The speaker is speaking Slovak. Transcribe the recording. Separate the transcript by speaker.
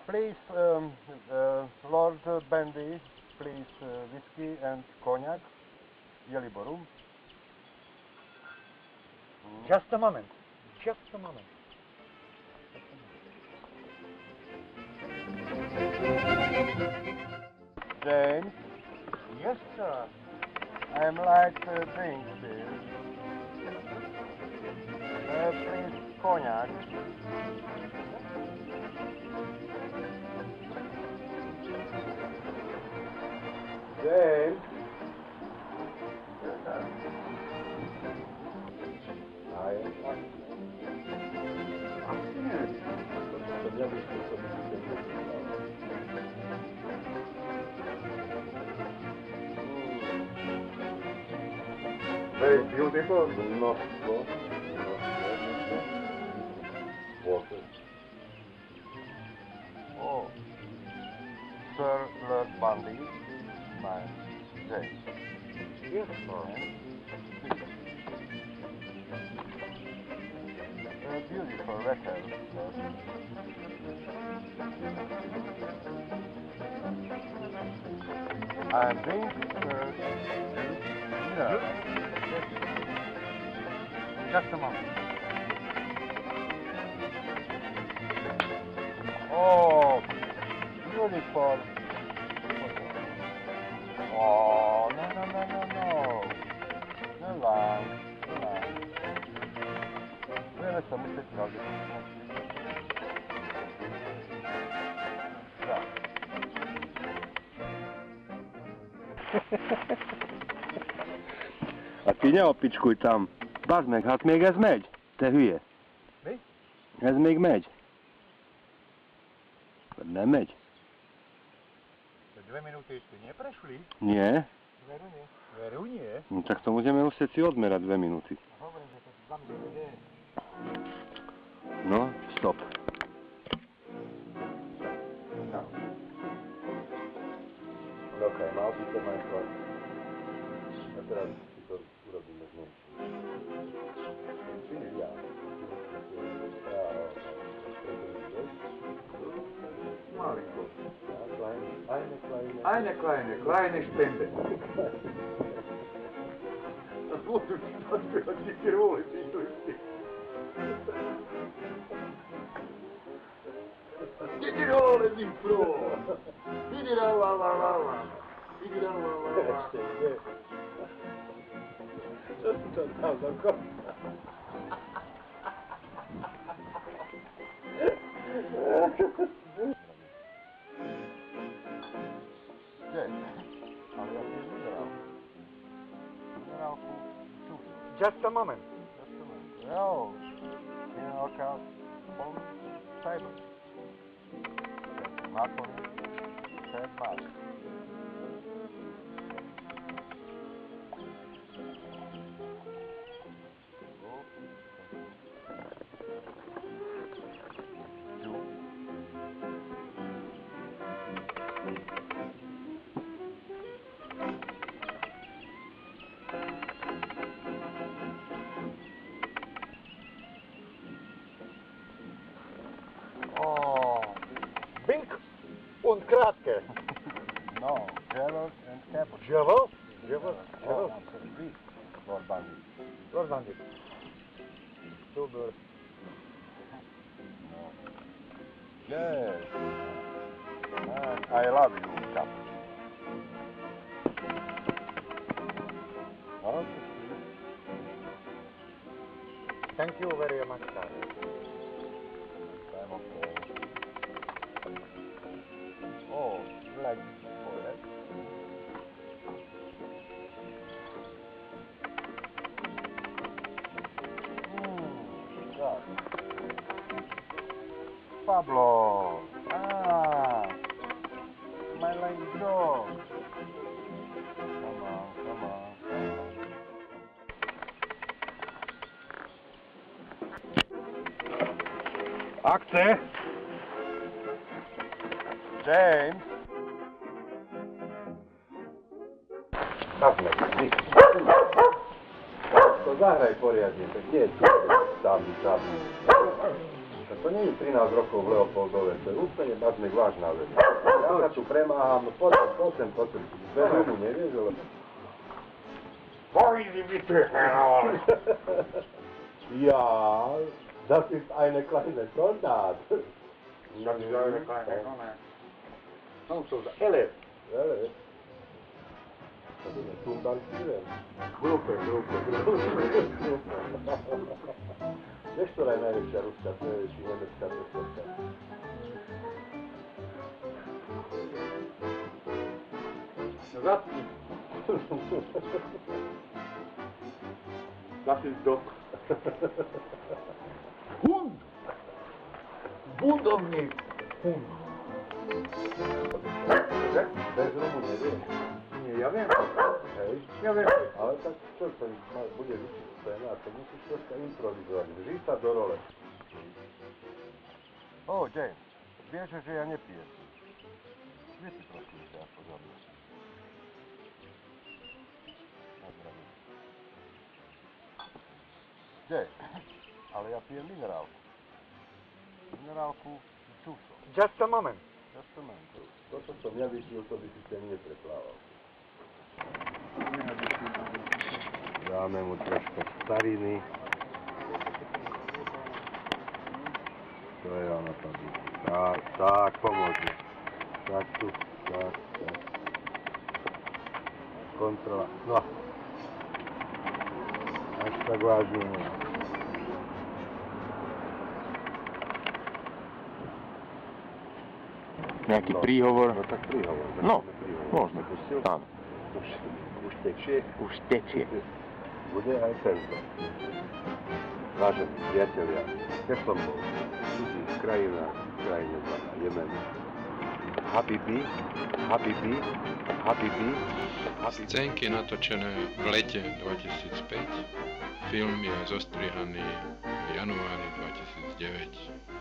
Speaker 1: Please, Lord Bandy, please whiskey and cognac, Jeliborum.
Speaker 2: Just a moment. Just a moment.
Speaker 1: James,
Speaker 2: Yes, sir.
Speaker 1: I'm like to drink this. Please, cognac. James.
Speaker 2: Very beautiful.
Speaker 1: No. Water. Oh. Sir Lord Bundy, my James.
Speaker 2: Yes, sir.
Speaker 1: Beautiful letter. And drink no.
Speaker 2: Just a moment.
Speaker 1: Oh, beautiful. Oh, no. No long. Where is the music now? Hát ti ne apicskultam. Bazd meg, hát még ez megy. Te hülye.
Speaker 2: Mi?
Speaker 1: Ez még megy. Nem megy?
Speaker 2: 2 minúty ešte neprešli?
Speaker 1: Nie.
Speaker 2: Veru nie.
Speaker 1: No, tak to môžeme musieť si odmerať 2 minúty.
Speaker 2: Hovorím, že to 2 minúty nie.
Speaker 1: No, stop.
Speaker 2: No.
Speaker 1: OK, mal si to najskôr. A teraz si to urobíme znovu. Ja.
Speaker 2: Malinko.
Speaker 1: Eine
Speaker 2: kleine Spende.
Speaker 1: Das wurde für die Tirol, die lustig. Die Tirol sind froh. Die Tirol,
Speaker 2: Just a moment.
Speaker 1: No, knockout on table. Marco, said Mark.
Speaker 2: Bink und Kratke.
Speaker 1: No, Gerald and Caput.
Speaker 2: Gerald?
Speaker 1: Oh, I'm sorry, please. Lord Bundy.
Speaker 2: Lord Bundy. Super.
Speaker 1: No. Yes. I love you, Caput. Okay, please.
Speaker 2: Thank you very much, sir.
Speaker 1: I'm okay. Oh, like for that. God. Pablo. My lady dog. Come on. Akce. James. To zahraj poriadne, tak nie tam. To nie je 13 rokov v Leopoldove, to je úplne bazmek vážna vec. Ja sa tu premáham, no poďme, dve rumu, nevieš, ale...
Speaker 2: Wo ist die bitte, Herr?
Speaker 1: Ja, das ist eine kleine Soldat.
Speaker 2: Das ist eine kleine Sonne. No, so za Elef.
Speaker 1: Elef. To bude Tumbal Steven.
Speaker 2: Grupe.
Speaker 1: Vieš, ktorá je najväčšia ruská, najväčšia nemecká cestovka?
Speaker 2: Zatni. Das ist doch Hund. Budovník. Hund.
Speaker 1: Bez rumu nevieš.
Speaker 2: Nie, ja viem.
Speaker 1: Hej?
Speaker 2: Ja viem.
Speaker 1: Ale tak čo to bude vyšiť scéna, to musíš troška improvizovať, vžiť sa do role. James, vieš, že ja nepijem. Vypí prosím ťa, pozorne. James, ale ja pijem minerálku. Minerálku s čusom.
Speaker 2: Just a moment.
Speaker 1: To, čo som ja vypil, to by si ste mi nepreplával. Dáme mu troška stariny. To je ono tam. Tak, pomôž mi. Tak tu, tak. Kontrola. No. Až tak vážne.
Speaker 3: Nejaký príhovor?
Speaker 1: No tak príhovor.
Speaker 3: No, možno. Áno.
Speaker 1: Už tečie.
Speaker 3: Už tečie.
Speaker 1: Bude aj tento. Vážení priatelia, keď som bol v krajine zvaná Jemen. Habibi.
Speaker 4: Scénky natočené v lete 2005. Film je zostrihaný v januári 2009.